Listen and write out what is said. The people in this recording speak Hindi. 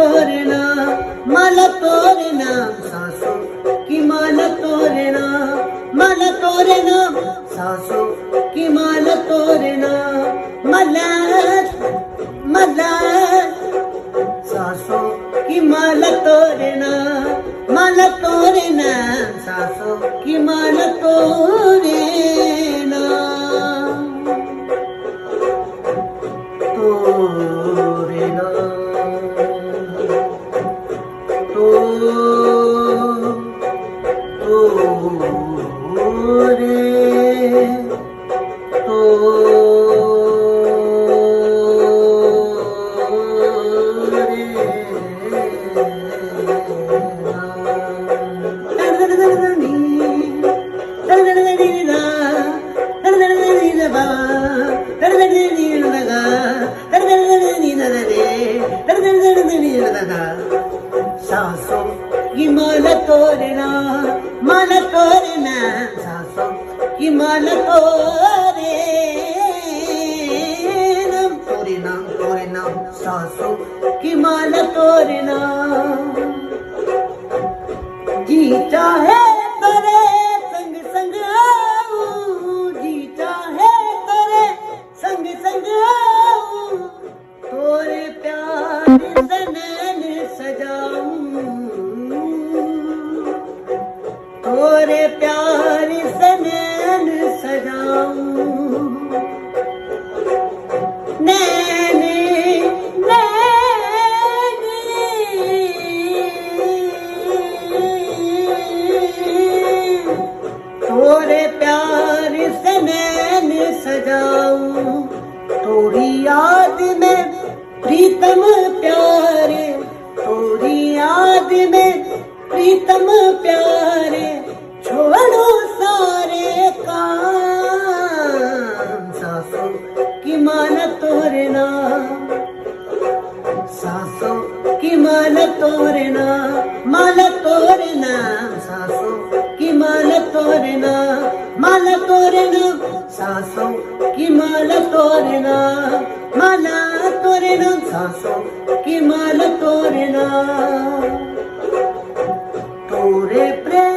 तोरणा मला तोरणा सासू की मला तोरणा मला तोरणा सासू की मला तोरणा मला मला सासू की मला तोरणा मला तोरणा सासू की मला तोरणा तोरणा सासू की मला तोरणा मला तोरणा सासू की मला तोरणा तोरणा तोरणा सासू की मला तोरणा जी चाहे करे संग संग आऊं जी चाहे करे संग संग आऊं तोरे प्यार से नैन सजाऊं तोरे प्यार से नैन सजाऊं नैन नैन तोरे प्यार से नैन सजाऊं तोरी याद में प्रीतम प्यारे तोरी याद में प्रीतम प्यारे छोड़ो सारे काम सासू की माला तोरणा सासू की माला तोरणा माला तोरणा सासू की माला तोरणा माला तोरणा सासू की माला तोरणा माला तोरणा सासू की माला तोरणा तोरे प्रेम